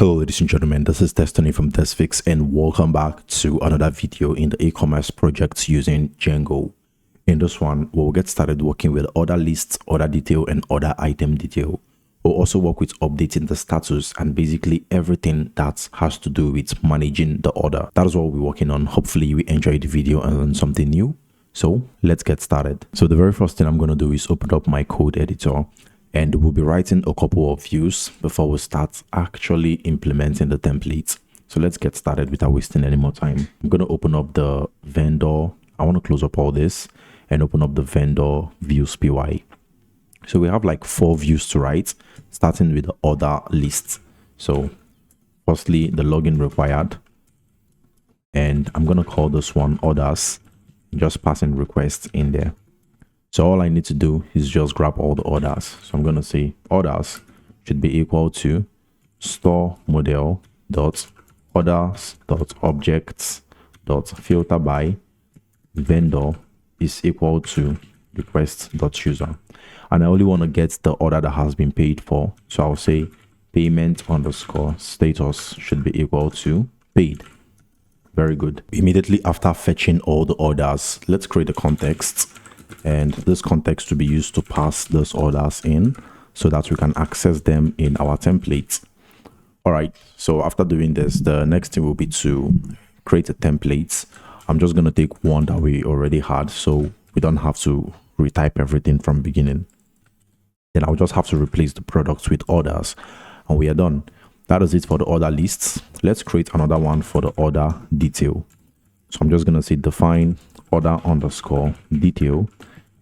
Hello ladies and gentlemen, this is Destiny from Desphixs and welcome back to another video in the e-commerce project using Django. In this one, we'll get started working with order lists, order detail and order item detail. We'll also work with updating the status and basically everything that has to do with managing the order. That is what we're working on. Hopefully you enjoyed the video and learned something new. So let's get started. So the very first thing I'm going to do is open up my code editor. And we'll be writing a couple of views before we start actually implementing the templates. So let's get started without wasting any more time. I'm going to open up the vendor. I want to close up all this and open up the vendor views py. So we have like 4 views to write, starting with the order list. So firstly, the login required. And I'm going to call this one orders, just passing requests in there. So all I need to do is just grab all the orders. So I'm going to say orders should be equal to store model dot orders dot objects dot filter by vendor is equal to request dot user. And I only want to get the order that has been paid for. So I'll say payment underscore status should be equal to paid. Very good. Immediately after fetching all the orders, let's create a context. And this context to be used to pass those orders in so that we can access them in our templates. All right, so after doing this, the next thing will be to create a template. I'm just going to take one that we already had so we don't have to retype everything from beginning. Then I'll just have to replace the products with orders and we are done. That is it for the order lists. Let's create another one for the order detail. So I'm just going to say define order underscore detail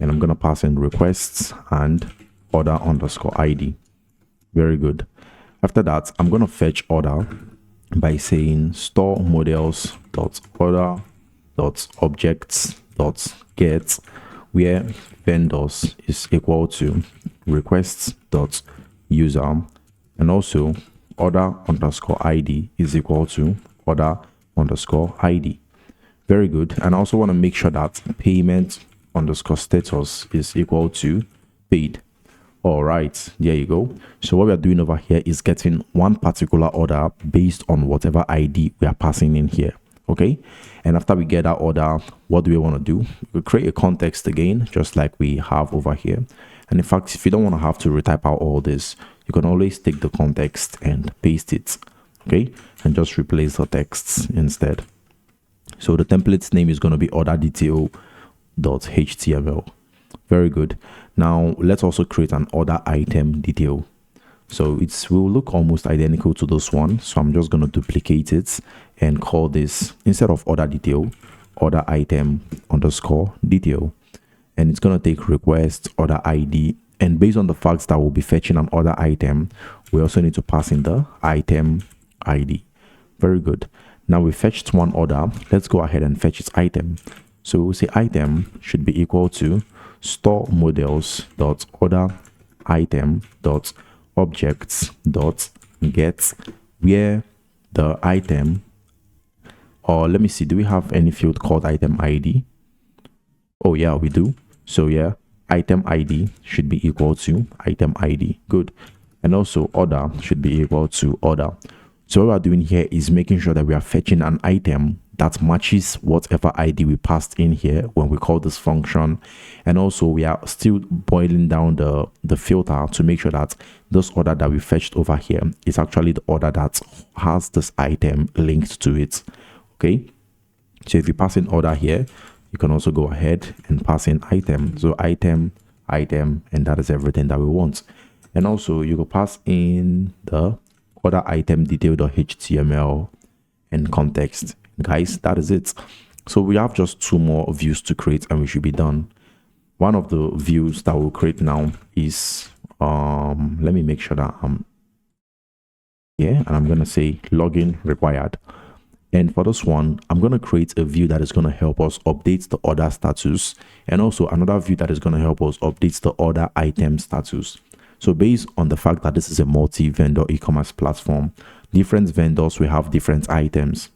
and I'm going to pass in requests and order underscore ID. Very good. After that, I'm going to fetch order by saying store models dot order dot objects dot get where vendors is equal to requests dot user and also order underscore ID is equal to order underscore ID. Very good. And I also want to make sure that payment underscore status is equal to paid. All right, there you go. So what we are doing over here is getting one particular order based on whatever ID we are passing in here. Okay. And after we get that order, what do we want to do? We create a context again, just like we have over here. And in fact, if you don't want to have to retype out all this, you can always take the context and paste it. Okay. And just replace the texts instead. So the template's name is going to be order detail.html. Very good. Now let's also create an order item detail. So it will look almost identical to this one. So I'm just going to duplicate it and call this, instead of order detail, order item underscore detail. And it's going to take request order ID. And based on the fact that we'll be fetching an order item, we also need to pass in the item ID. Very good. Now we fetched one order. Let's go ahead and fetch its item. So we'll say item should be equal to store models dot order item dot objects dot get where the item, or let me see, do we have any field called item ID? Oh yeah, we do. So yeah, item ID should be equal to item ID. Good. And also order should be equal to order. So what we're doing here is making sure that we are fetching an item that matches whatever ID we passed in here when we call this function. And also we are still boiling down the filter to make sure that this order that we fetched over here is actually the order that has this item linked to it. Okay. So if you pass in order here, you can also go ahead and pass in item. So item, and that is everything that we want. And also you can pass in the order item detail.html and context. Guys, that is it. So we have just 2 more views to create and we should be done. One of the views that we'll create now is let me make sure that I'm here, and I'm going to say login required. And for this one, I'm going to create a view that is going to help us update the order status, and also another view that is going to help us update the order item status. So based on the fact that this is a multi-vendor e-commerce platform, different vendors will have different items.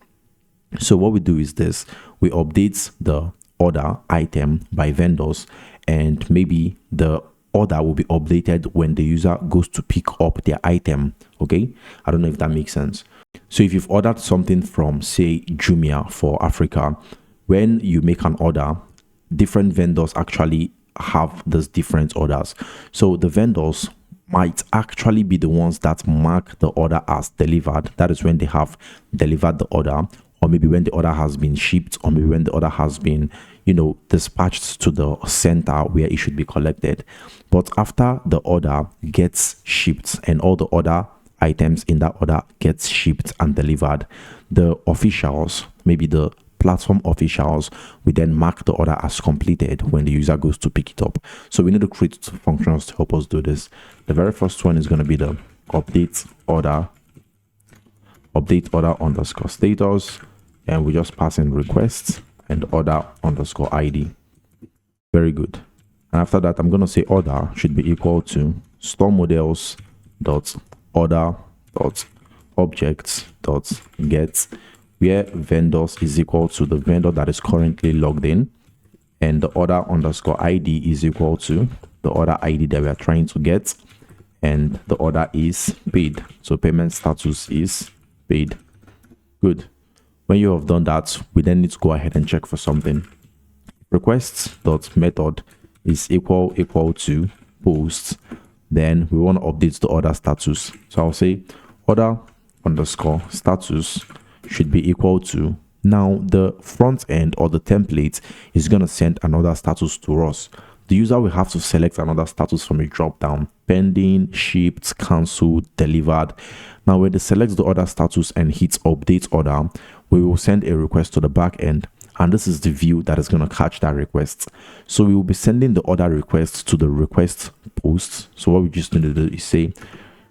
So what we do is this: we update the order item by vendors, and maybe the order will be updated when the user goes to pick up their item. Okay, I don't know if that makes sense. So if you've ordered something from, say, Jumia for Africa, when you make an order, different vendors actually have those different orders. So the vendors might actually be the ones that mark the order as delivered. That is when they have delivered the order, or maybe when the order has been shipped, or maybe when the order has been, dispatched to the center where it should be collected. But after the order gets shipped and all the other items in that order gets shipped and delivered, the officials, maybe the platform officials, will then mark the order as completed when the user goes to pick it up. So we need to create two functions to help us do this. The very first one is going to be the update order underscore status, and we just pass in requests and order underscore ID. Very good. And after that, I'm going to say order should be equal to store models dot order dot objects dot get, where vendors is equal to the vendor that is currently logged in, and the order underscore ID is equal to the order ID that we are trying to get, and the order is paid. So payment status is paid. Good. When you have done that, we then need to go ahead and check for something. Requests dot method is equal to post. Then we want to update the order status. So I'll say order underscore status should be equal to, now the front end or the template is going to send another status to us. The user will have to select another status from a drop down: pending, shipped, cancelled, delivered. Now when they select the order status and hit update order, we will send a request to the back end, and this is the view that is going to catch that request. So we will be sending the order request to the request post. So what we just need to do is say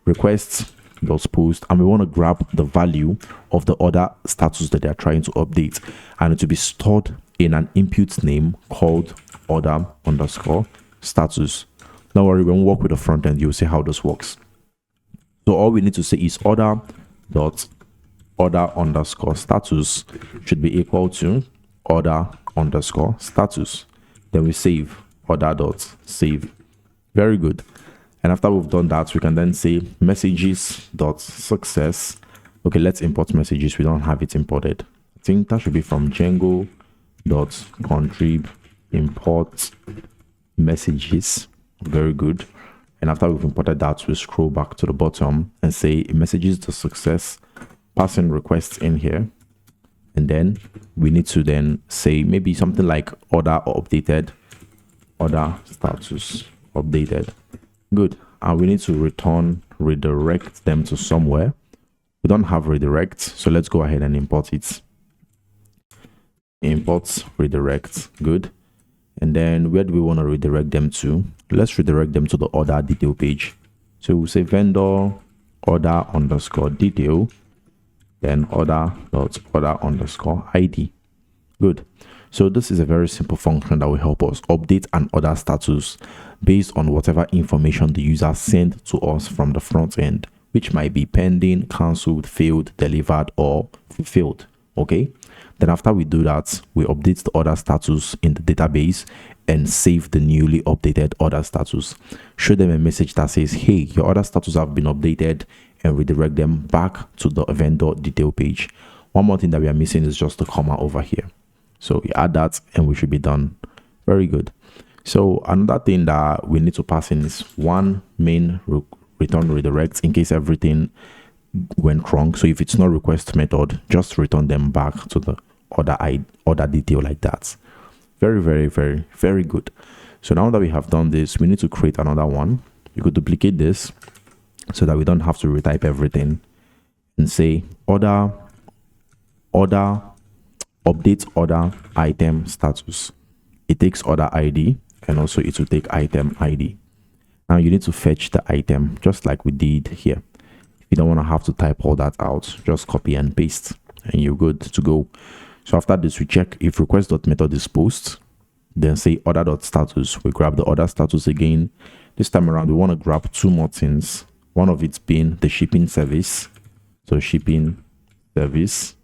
requests dot post, and we want to grab the value of the order status that they are trying to update, and it will be stored in an input name called order underscore status. Don't worry, when we work with the front end, you'll see how this works. So all we need to say is order underscore status should be equal to order underscore status. Then we save order dot save. Very good. And after we've done that, we can then say messages dot success. Okay, let's import messages. We don't have it imported. I think that should be from Django dot contrib import messages. Very good. And after we've imported that, we scroll back to the bottom and say messages dot success, passing requests in here. And then we need to then say maybe something like order updated, order status updated. Good. And we need to redirect them to somewhere. We don't have redirect, so let's go ahead and import it. Import redirect. Good. And then where do we want to redirect them to? Let's redirect them to the order detail page. So we'll say vendor order underscore detail, then order underscore ID. Good. So this is a very simple function that will help us update an order status based on whatever information the user sent to us from the front end, which might be pending, cancelled, failed, delivered, or fulfilled. Okay. Then after we do that, we update the order status in the database and save the newly updated order status. Show them a message that says, hey, your order status have been updated, and redirect them back to the vendor detail page. One more thing that we are missing is just the comma over here. So you add that and we should be done. Very good. So another thing that we need to pass in is one main return redirect in case everything went wrong. So if it's not request method, just return them back to the order detail like that. Very, very, very, very good. So now that we have done this, we need to create another one. You could duplicate this so that we don't have to retype everything, and say order update order item status. It takes order ID and also it will take item ID. Now you need to fetch the item just like we did here. If you don't want to have to type all that out, just copy and paste and you're good to go. So after this, we check if request.method is post, then say order.status. We grab the order status again. This time around, we want to grab two more things. One of it being the shipping service. So shipping service.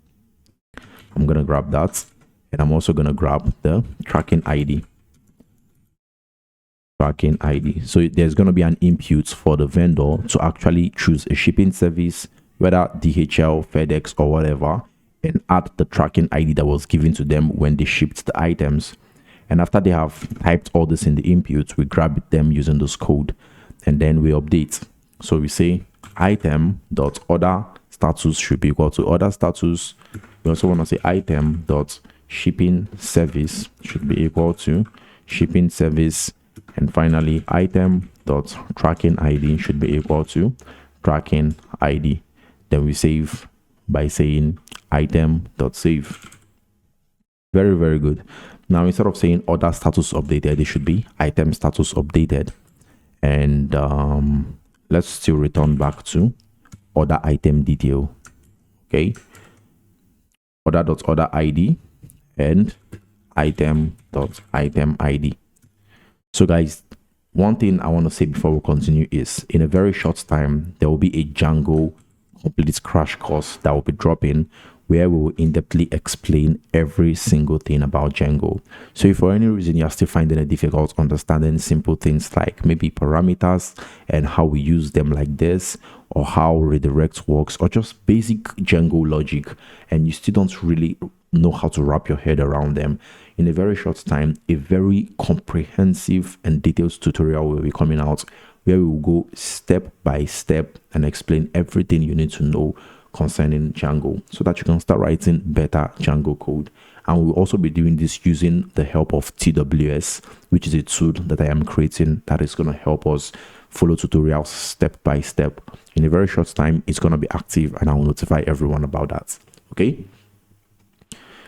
I'm going to grab that. And I'm also going to grab the tracking ID. tracking ID. So there's going to be an input for the vendor to actually choose a shipping service, whether DHL, FedEx, or whatever, and add the tracking ID that was given to them when they shipped the items. And after they have typed all this in the input, we grab them using this code, and then we update. So we say item.order status should be equal to order status. We also want to say item.shipping service should be equal to shipping service. And finally, item.tracking ID should be equal to tracking ID. Then we save by saying item.save. Very, very good. Now, instead of saying order status updated, it should be item status updated. And let's still return back to order item detail. Okay. Order.order ID and item.item ID. So guys, one thing I want to say before we continue is in a very short time, there will be a Django complete crash course that will be dropping where we will in-depthly explain every single thing about Django. So if for any reason you're still finding it difficult understanding simple things like maybe parameters and how we use them like this, or how redirect works, or just basic Django logic, and you still don't really know how to wrap your head around them, in a very short time, a very comprehensive and detailed tutorial will be coming out where we will go step by step and explain everything you need to know concerning Django so that you can start writing better Django code. And we'll also be doing this using the help of TWS, which is a tool that I am creating that is going to help us follow tutorials step by step. In a very short time, it's going to be active and I will notify everyone about that. Okay.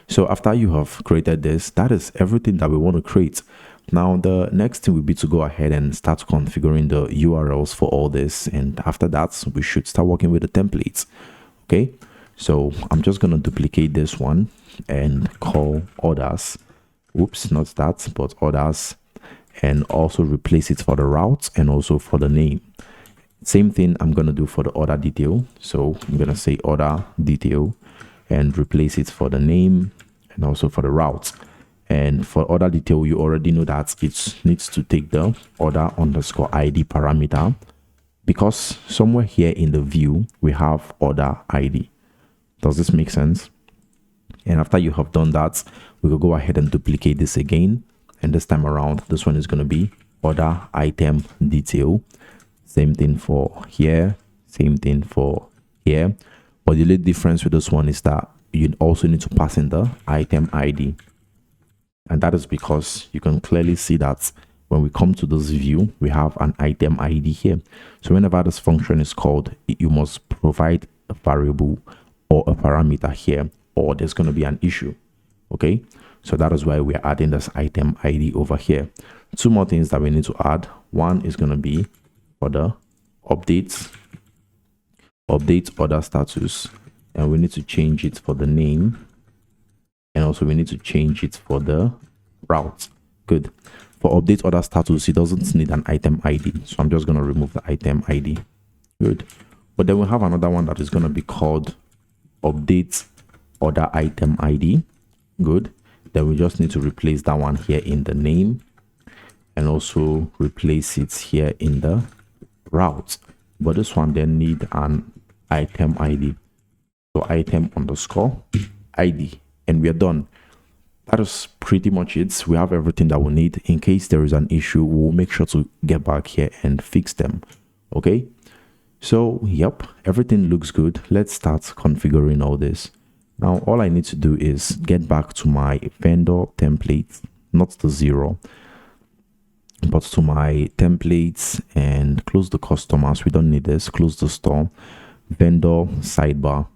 So after you have created this, that is everything that we want to create. Now, the next thing will be to go ahead and start configuring the URLs for all this. And after that, we should start working with the templates. Okay. So I'm just going to duplicate this one and call orders. Oops, not that, but orders. And also replace it for the route and also for the name. Same thing I'm going to do for the order detail. So I'm going to say order detail and replace it for the name and also for the route. And for order detail, you already know that it needs to take the order underscore ID parameter, because somewhere here in the view, we have order ID. Does this make sense? And after you have done that, we will go ahead and duplicate this again. And this time around, this one is going to be order item detail. Same thing for here. Same thing for here. But the only difference with this one is that you also need to pass in the item ID. And that is because you can clearly see that when we come to this view, we have an item ID here. So whenever this function is called, you must provide a variable or a parameter here, or there's going to be an issue. Okay. So that is why we're adding this item ID over here. Two more things that we need to add. One is going to be for the update order status. And we need to change it for the name. And also we need to change it for the route. Good. For update order status, it doesn't need an item ID. So I'm just going to remove the item ID. Good. But then we have another one that is going to be called update order item ID. Good. Then we just need to replace that one here in the name and also replace it here in the route. But this one then need an item ID. So item underscore ID, and we are done. That is pretty much it. We have everything that we need. In case there is an issue, we'll make sure to get back here and fix them. Okay. So, yep, everything looks good. Let's start configuring all this. Now, all I need to do is get back to my vendor template, not the 0, but to my templates, and close the customers. We don't need this. Close the store, vendor sidebar.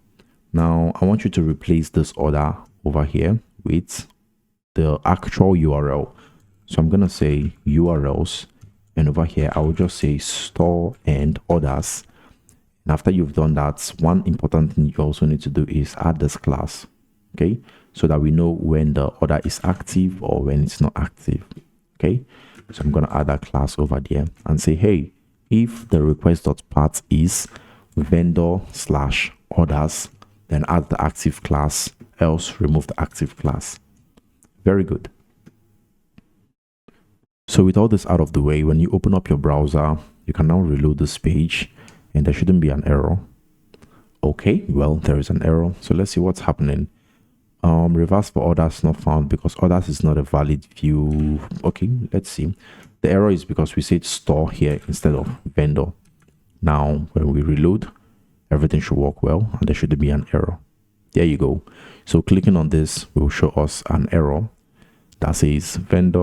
Now, I want you to replace this order over here with the actual URL. So I'm going to say URLs, and over here, I will just say store and orders. And after you've done that, one important thing you also need to do is add this class, okay? So that we know when the order is active or when it's not active, okay? So I'm going to add that class over there and say, hey, if the request.path is vendor/orders, then add the active class, else remove the active class. Very good. So with all this out of the way, when you open up your browser, you can now reload this page and there shouldn't be an error. Okay, well, there is an error. So let's see what's happening. Reverse for others not found because others is not a valid view. Okay, let's see. The error is because we said store here instead of vendor. Now, when we reload, everything should work well and there shouldn't be an error. There you go. So clicking on this will show us an error that says vendor.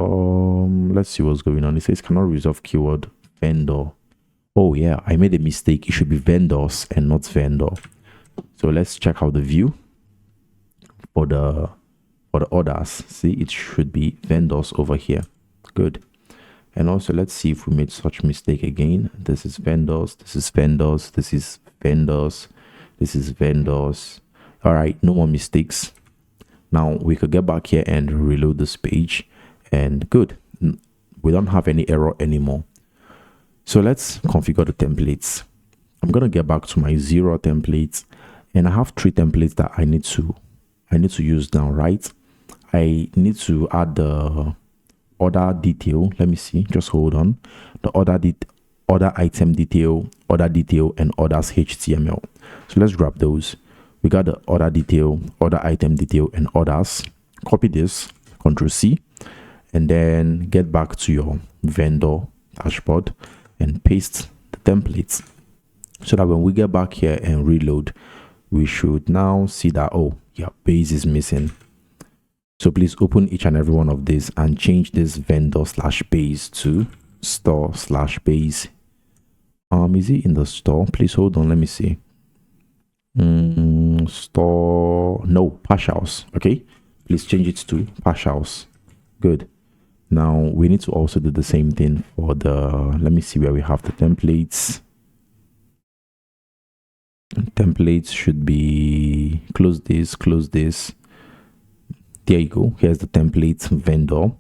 Let's see what's going on. It says cannot resolve keyword vendor. Oh yeah, I made a mistake. It should be vendors and not vendor. So let's check out the view for the others. See, it should be vendors over here. Good. And also let's see if we made such mistake again. This is vendors, this is vendors, this is vendors, this is vendors. All right, no more mistakes. Now we could get back here and reload this page and good. We don't have any error anymore. So let's configure the templates. I'm going to get back to my 0 templates and I have 3 templates that I need to use now, right? I need to add the order detail. Let me see, just hold on. The order item detail, order detail, and orders HTML. So let's grab those. We got the order detail, order item detail, and orders. Copy this, Ctrl C, and then get back to your vendor dashboard and paste the templates so that when we get back here and reload, we should now see that, oh yeah, base is missing. So please open each and every one of these and change this vendor/base to store/base. Is it in the store? Please hold on, let me see. Store, no, partials. Okay, please change it to partials. Good. Now we need to also do the same thing for the, let me see where we have the templates. Templates should be, close this. There you go. Here's the template vendor.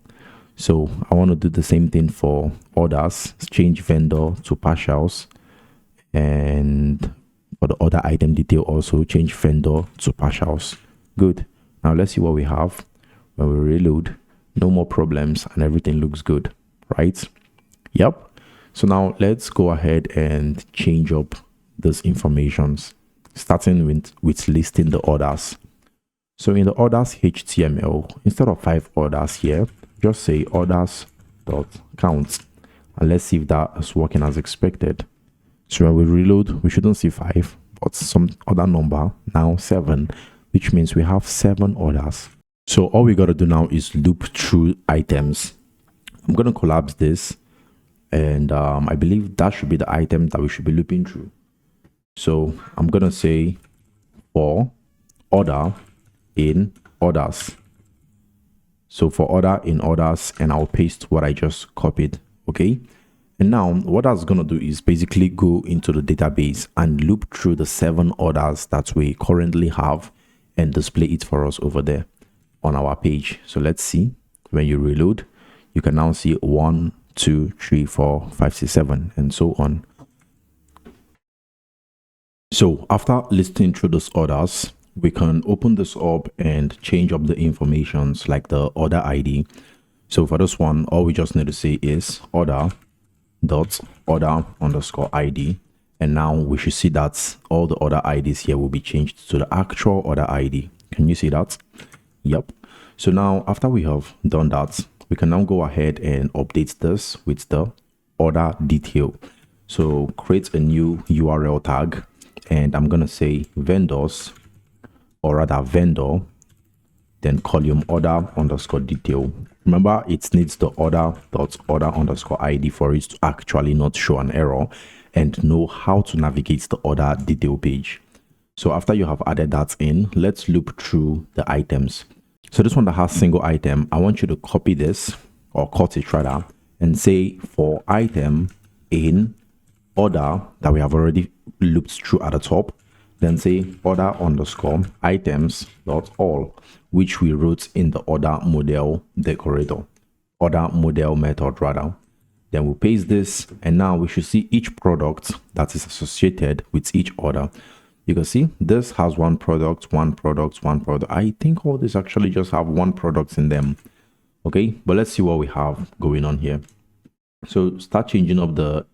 So I want to do the same thing for orders, change vendor to partials, and for the order item detail also change vendor to partials. Good. Now let's see what we have when we reload. No more problems and everything looks good, right? Yep. So now let's go ahead and change up those informations, starting with listing the orders. So in the orders HTML, instead of 5 orders here, just say orders.count and let's see if that is working as expected. So when we reload, we shouldn't see 5, but some other number, now 7, which means we have 7 orders. So all we got to do now is loop through items. I'm going to collapse this and I believe that should be the item that we should be looping through. So I'm going to say for order in orders. So for order in orders, and I'll paste what I just copied. Okay. And now what that's going to do is basically go into the database and loop through the 7 orders that we currently have and display it for us over there on our page. So let's see. When you reload, you can now see 1, 2, 3, 4, 5, 6, 7, and so on. So after listing through those orders, we can open this up and change up the informations like the order ID. So for this one, all we just need to say is order underscore ID. And now we should see that all the order IDs here will be changed to the actual order ID. Can you see that? Yep. So now after we have done that, we can now go ahead and update this with the order detail. So create a new URL tag and I'm going to say vendors, or rather vendor, then column order underscore detail. Remember, it needs the order underscore ID for it to actually not show an error and know how to navigate the order detail page. So after you have added that in, let's loop through the items. So this one that has single item, I want you to copy this, or cut it rather, and say for item in order that we have already looped through at the top, then say order underscore items dot all, which we wrote in the order model decorator, order model method rather. Then we'll paste this, and now we should see each product that is associated with each order. You can see this has one product. I think all this actually just have one product in them. Okay, but let's see what we have going on here. So start changing up the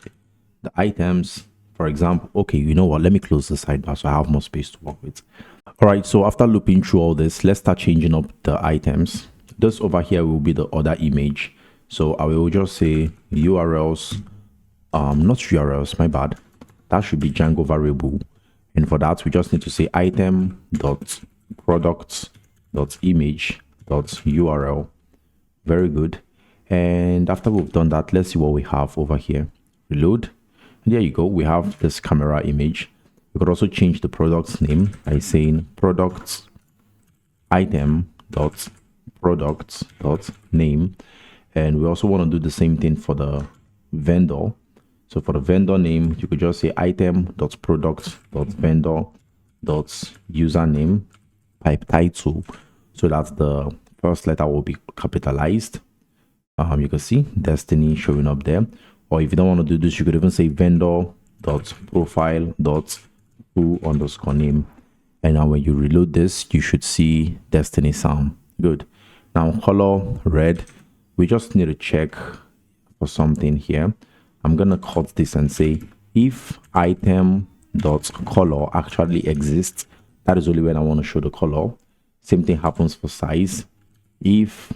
items. For example, okay, you know what, let me close the sidebar so I have more space to work with. All right, so after looping through all this, let's start changing up the items. This over here will be the other image. So I will just say URLs, not URLs, my bad. That should be Django variable. And for that, we just need to say item dot products dot image dot URL. Very good. And after we've done that, let's see what we have over here. Reload. And there you go. We have this camera image. We could also change the product's name by saying products item dot products dot name. And we also want to do the same thing for the vendor. So for the vendor name, you could just say item dot product dot vendor dot username type title, so that the first letter will be capitalized. You can see Destiny showing up there. Or if you don't want to do this, you could even say vendor dot profile dot who underscore name. And now when you reload this, you should see Destiny sound. Good. Now color red. We just need to check for something here. I'm gonna cut this and say if item dot color actually exists, that is only when I want to show the color. Same thing happens for size. If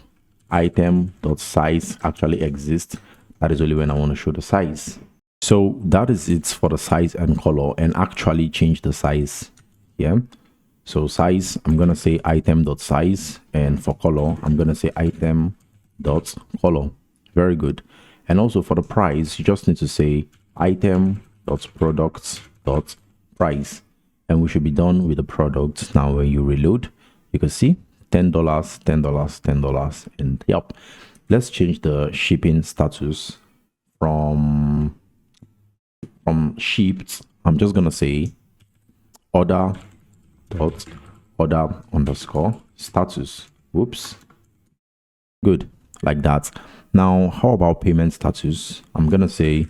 item dot size actually exists, that is only when I want to show the size. So that is it for the size and color, and actually change the size here. So size, I'm gonna say item dot size, and for color, I'm gonna say item dot color. Very good. And also for the price, you just need to say item dot products dot price, and we should be done with the product. Now when you reload, you can see $10, $10, $10, and yep. Let's change the shipping status from shipped. I'm just gonna say order dot order underscore status. Whoops. Good, like that. Now how about payment status? I'm gonna say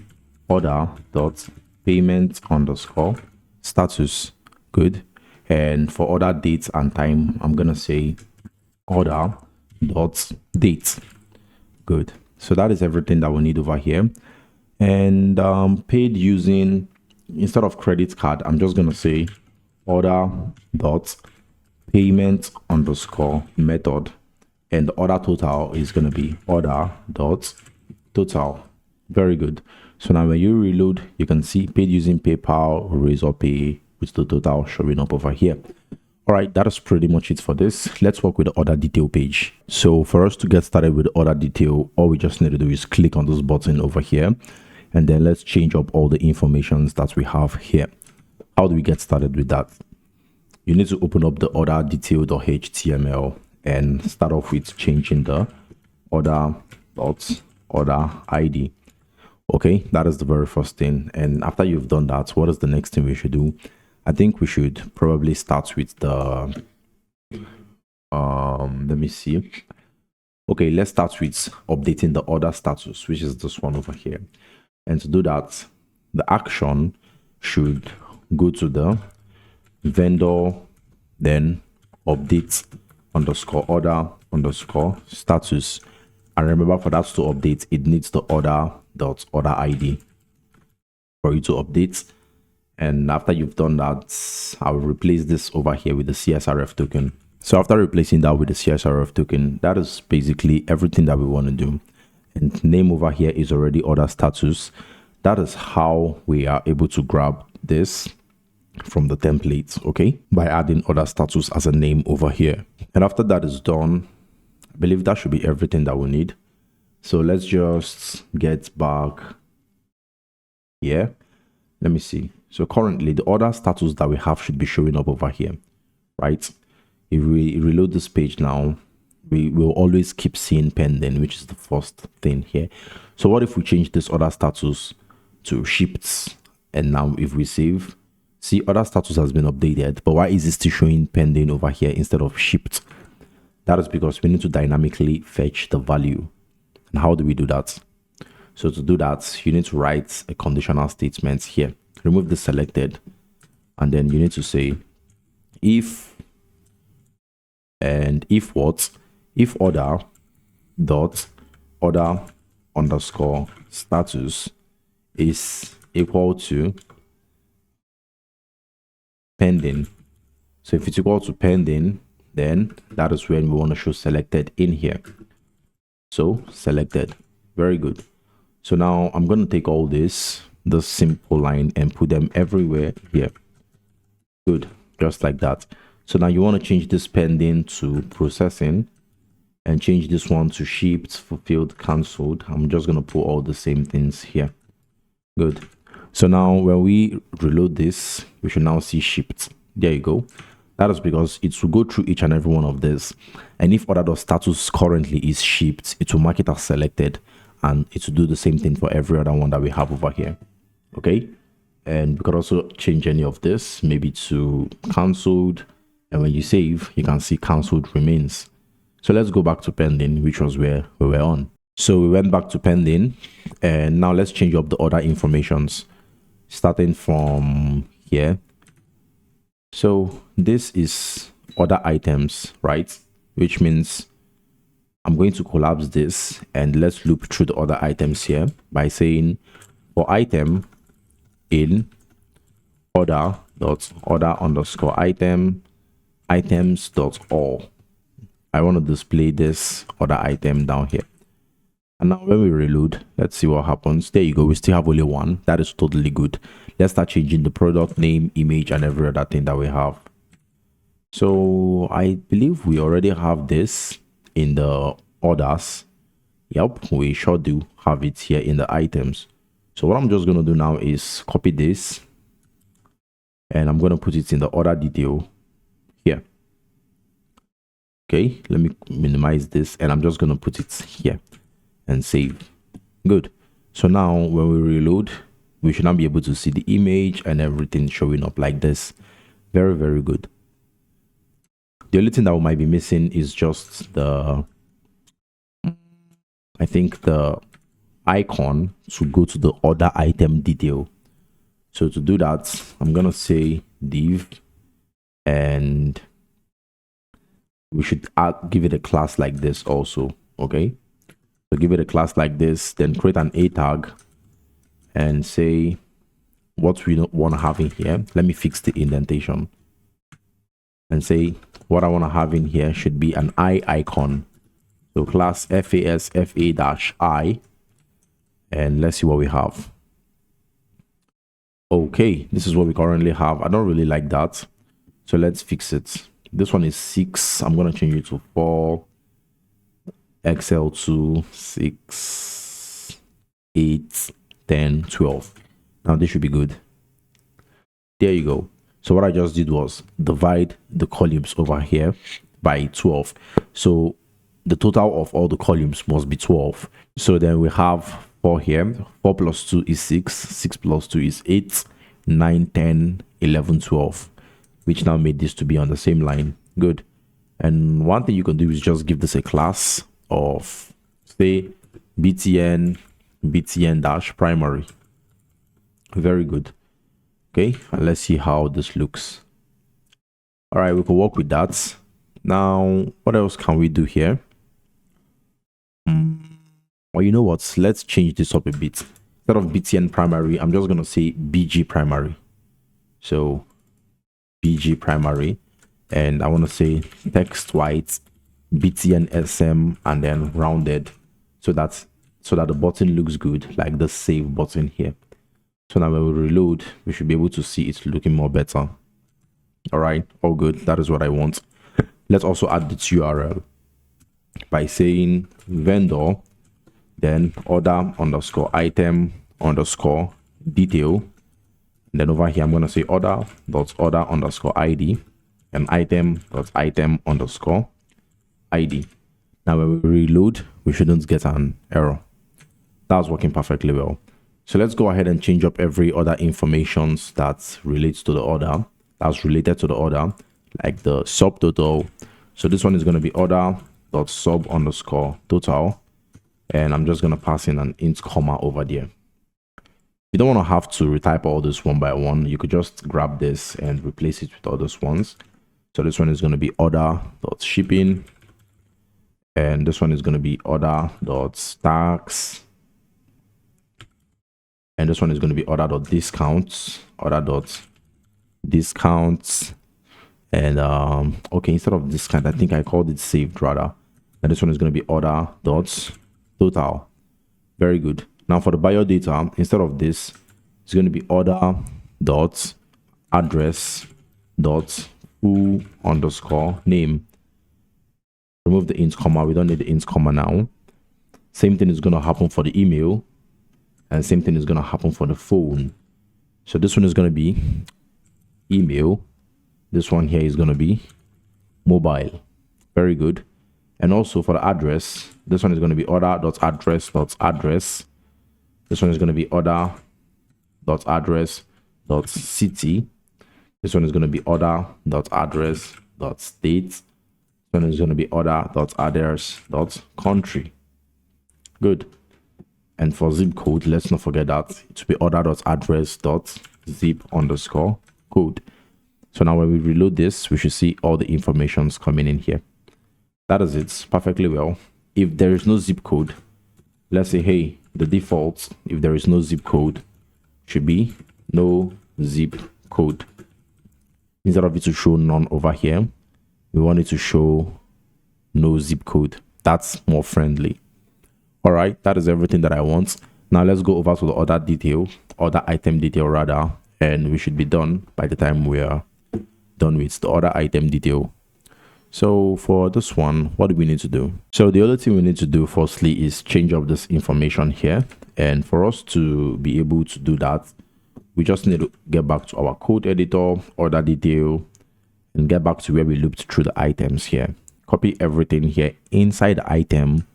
order dot payment underscore status. Good. And for order dates and time, I'm gonna say order dot date. Good. So that is everything that we need over here. And paid using, instead of credit card, I'm just gonna say order dot payment underscore method, and the order total is gonna be order dot total. Very good. So now when you reload, you can see paid using PayPal, Razor Pay, with the total showing up over here. All right, that is pretty much it for this. Let's work with the order detail page. So for us to get started with the order detail, all we just need to do is click on this button over here, and then let's change up all the informations that we have here. How do we get started with that? You need to open up the order detail.html and start off with changing the order ID. Okay, that is the very first thing. And after you've done that, what is the next thing we should do? I think we should probably start with the let me see. Okay, let's start with updating the order status, which is this one over here. And to do that, the action should go to the vendor, then update underscore order underscore status. And remember, for that to update, it needs the order dot order ID for you to update. And after you've done that, I'll replace this over here with the CSRF token. So after replacing that with the CSRF token, that is basically everything that we want to do. And name over here is already order status. That is how we are able to grab this from the template, okay, by adding order status as a name over here. And after that is done, I believe that should be everything that we need. So let's just get back here. Let me see. So currently the order status that we have should be showing up over here, right? If we reload this page now, we will always keep seeing pending, which is the first thing here. So what if we change this order status to shipped? And now if we save, see, order status has been updated, but why is it still showing pending over here instead of shipped? That is because we need to dynamically fetch the value. And how do we do that? So to do that, you need to write a conditional statement here. Remove the selected, and then you need to say if, and if what? If order dot order underscore status is equal to pending. So if it's equal to pending, then that is when we want to show selected in here. So selected. Very good. So now I'm going to take all this simple line and put them everywhere here. Good. Just like that. So now you want to change this pending to processing and change this one to shipped, fulfilled, cancelled. I'm just going to put all the same things here. Good. So now when we reload this, we should now see shipped. There you go. That is because it will go through each and every one of this. And if order.status currently is shipped, it will mark it as selected, and it will do the same thing for every other one that we have over here. Okay. And we could also change any of this, maybe to cancelled. And when you save, you can see cancelled remains. So let's go back to pending, which was where we were on. So we went back to pending, and now let's change up the order informations starting from here. So this is order items, right? Which means I'm going to collapse this, and let's loop through the other items here by saying for item in order underscore item items.all. I want to display this other item down here. And now when we reload, let's see what happens. There you go. We still have only one. That is totally good. Let's start changing the product name, image, and every other thing that we have. So I believe we already have this in the orders. Yep, we sure do have it here in the items. So what I'm just going to do now is copy this, and I'm going to put it in the order detail here. Okay, let me minimize this, and I'm just going to put it here and save. Good. So now when we reload, we should now be able to see the image and everything showing up like this. Very, very good. The only thing that we might be missing is just the, I think, the icon to go to the order item detail. So to do that, I'm going to say div, and we should give it a class like this also. Okay. So give it a class like this, then create an a tag and say what we don't want to have in here. Let me fix the indentation and say what I want to have in here should be an eye icon. So class FASFA-I, and let's see what we have. Okay, this is what we currently have. I don't really like that, so let's fix it. This one is 6. I'm going to change it to 4. XL2, 6, 8, 10, 12. Now this should be good. There you go. So what I just did was divide the columns over here by 12. So the total of all the columns must be 12. So then we have 4 here. 4 plus 2 is 6. 6 plus 2 is 8. 9, 10, 11, 12. Which now made this to be on the same line. Good. And one thing you can do is just give this a class of, say, btn dash primary. Very good. Okay, and let's see how this looks. All right, we can work with that. Now what else can we do here? Well, you know what, let's change this up a bit. Instead of btn primary, I'm just going to say bg primary. So bg primary, and I want to say text white btn sm and then rounded, so that the button looks good, like the save button here. So now when we reload, we should be able to see it's looking more better. All right, all good. That is what I want. Let's also add this URL by saying vendor, then order underscore item underscore detail. And then over here, I'm going to say order underscore ID and item underscore ID. Now when we reload, we shouldn't get an error. That's working perfectly well. So let's go ahead and change up every other information that relates to the order, that's related to the order, like the subtotal. So this one is going to be order.sub underscore total, and I'm just going to pass in an int comma over there. You don't want to have to retype all this one by one. You could just grab this and replace it with all those ones. So this one is going to be order.shipping, and this one is going to be order.tax, And this one is going to be order.discounts, order.discounts. And okay, instead of discount, I think I called it saved rather. And this one is going to be order.total. Very good. Now for the bio data, instead of this, it's going to be order.address.full_name. Remove the int comma. We don't need the int comma now. Same thing is going to happen for the email, and same thing is going to happen for the phone. So this one is going to be email. This one here is going to be mobile. Very good. And also for the address, this one is going to be order.address.address. This one is going to be order.address.city. This one is going to be order.address.state. This one is going to be order.address.country. Good. And for zip code, let's not forget that it will be order.address.zip_code. So now when we reload this, we should see all the informations coming in here. That is it perfectly well. If there is no zip code, let's say, hey, the default, if there is no zip code, should be no zip code. Instead of it to show none over here, we want it to show no zip code. That's more friendly. All right, that is everything that I want. Now let's go over to the order item detail rather, and we should be done by the time we are done with the order item detail. So for this one, what do we need to do? So the only thing we need to do firstly is change up this information here. And for us to be able to do that, we just need to get back to our code editor, order detail, and get back to where we looped through the items here. Copy everything here inside the item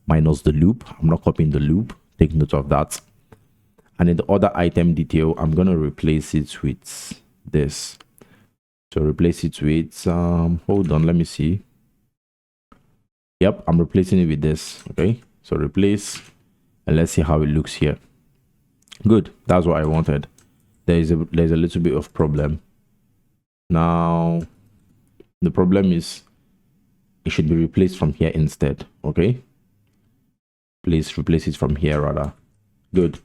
minus the loop. I'm not copying the loop. Take note of that. And in the order item detail, I'm going to replace it with this. So replace it with, hold on, let me see. Yep, I'm replacing it with this. Okay, so replace, and let's see how it looks here. Good, that's what I wanted. There's a little bit of problem. Now, the problem is it should be replaced from here instead. Okay, please replace it from here rather. Good.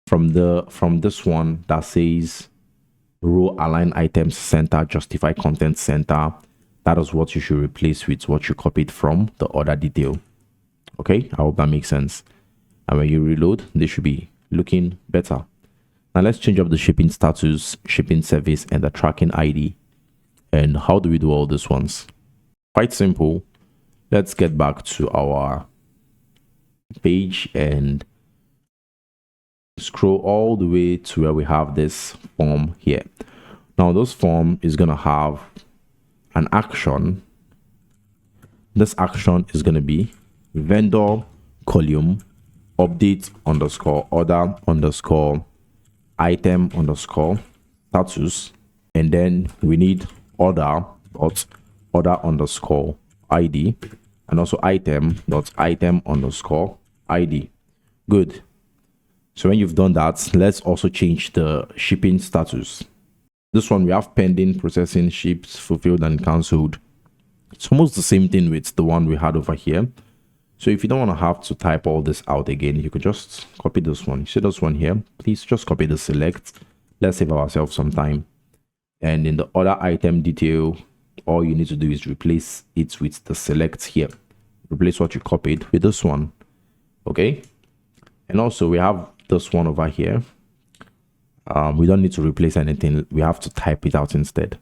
From this one that says row align items center, justify content center, that is what you should replace with what you copied from the order detail. Okay, I hope that makes sense. And when you reload, they should be looking better. Now let's change up the shipping status, shipping service, and the tracking ID. And how do we do all these ones? Quite simple. Let's get back to our page and scroll all the way to where we have this form here. Now this form is going to have an action. This action is going to be vendor column update underscore order underscore item underscore status, and then we need order dot order underscore ID, and also item dot item underscore ID. Good. So when you've done that, let's also change the shipping status. This one we have pending, processing, shipped, fulfilled, and cancelled. It's almost the same thing with the one we had over here. So if you don't want to have to type all this out again, you could just copy this one. You see this one here? Please just copy the select. Let's save ourselves some time. And in the order item detail, all you need to do is replace it with the select here. Replace what you copied with this one. Okay? And also we have this one over here. We don't need to replace anything. We have to type it out instead.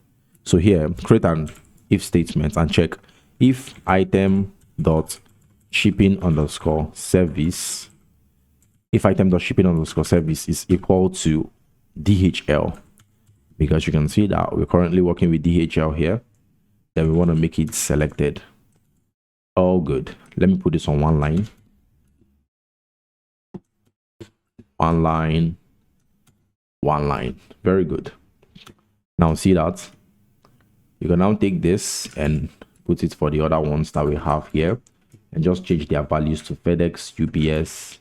So here, create an if statement and check if item dot shipping underscore service, if item dot shipping underscore service is equal to DHL, because you can see that we're currently working with DHL here. Then we want to make it selected. Oh, good. Let me put this on one line. One line, one line. Very good. Now see that you can now take this and put it for the other ones that we have here, and just change their values to FedEx, UPS,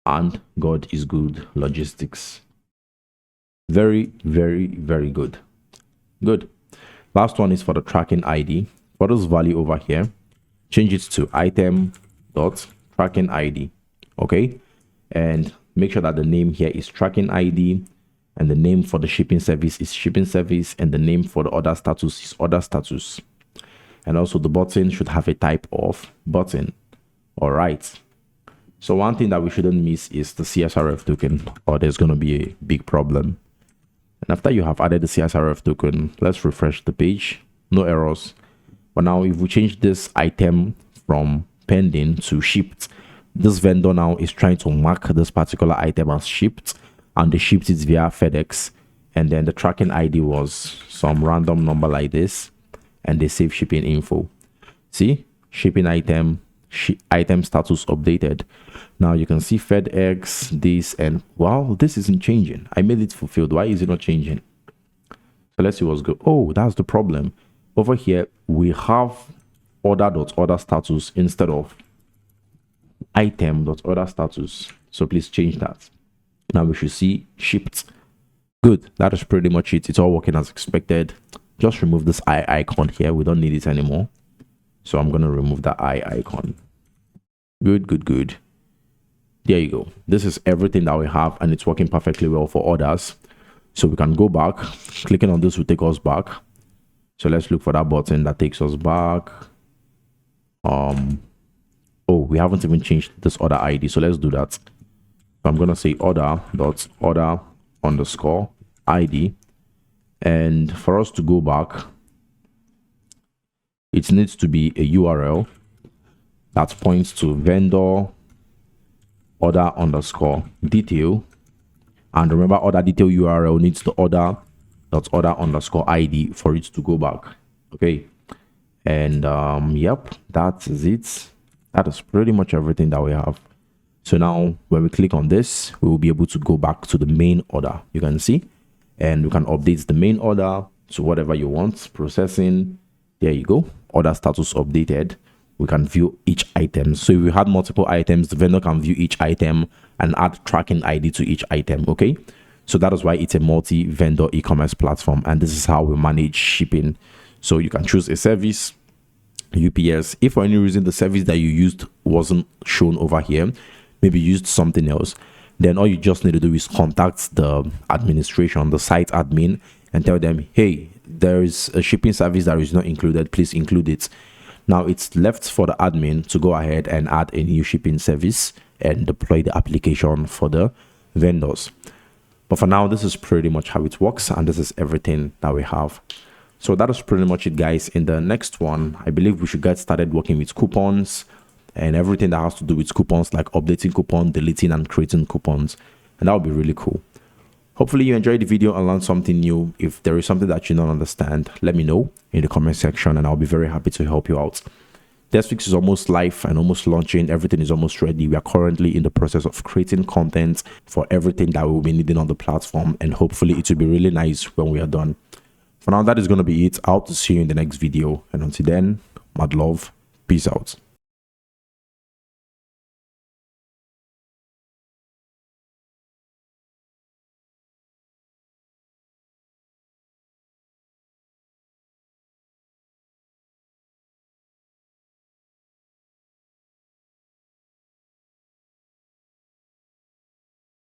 and God is good logistics. Very, very, very good. Good. Last one is for the tracking ID. For this value over here, change it to item dot tracking ID. Okay. And make sure that the name here is tracking ID, and the name for the shipping service is shipping service, and the name for the order status is order status. And also the button should have a type of button. All right. So one thing that we shouldn't miss is the CSRF token, or there's going to be a big problem. And after you have added the CSRF token, let's refresh the page. No errors. But now if we change this item from pending to shipped, this vendor now is trying to mark this particular item as shipped, and they shipped it via FedEx, and then the tracking ID was some random number like this, and they save shipping info. See, shipping item, item status updated. Now you can see FedEx, this, and wow, this isn't changing. I made it fulfilled. Why is it not changing? So let's see what's good. Oh, that's the problem. Over here we have order.order status instead of item.order status. So please change that. Now we should see shipped. Good. That is pretty much it. It's all working as expected. Just remove this eye icon here. We don't need it anymore. So I'm going to remove the eye icon. Good. There you go. This is everything that we have, and it's working perfectly well for orders. So we can go back. Clicking on this will take us back. So let's look for that button that takes us back. Oh, we haven't even changed this order ID. So let's do that. So I'm going to say order.order underscore ID. And for us to go back, it needs to be a URL that points to vendor order underscore detail. And remember, order detail URL needs the order.order underscore ID for it to go back. Okay. And yep, that is it. That is pretty much everything that we have. So now when we click on this, we will be able to go back to the main order. You can see, and we can update the main order to whatever you want. Processing. There you go. Order status updated. We can view each item. So if we had multiple items, the vendor can view each item and add tracking ID to each item. Okay. So that is why it's a multi-vendor e-commerce platform. And this is how we manage shipping. So you can choose a service, UPS. If for any reason the service that you used wasn't shown over here, maybe you used something else, then all you just need to do is contact the administration, the site admin, and tell them, hey, there is a shipping service that is not included, please include it. Now it's left for the admin to go ahead and add a new shipping service and deploy the application for the vendors. But for now, this is pretty much how it works, and this is everything that we have. So that is pretty much it, guys. In the next one, I believe we should get started working with coupons and everything that has to do with coupons, like updating coupons, deleting and creating coupons. And that would be really cool. Hopefully you enjoyed the video and learned something new. If there is something that you don't understand, let me know in the comment section, and I'll be very happy to help you out. Desphixs is almost live and almost launching. Everything is almost ready. We are currently in the process of creating content for everything that we'll be needing on the platform, and hopefully it will be really nice when we are done. For now, that is going to be it. I hope to see you in the next video, and until then, mad love, peace out.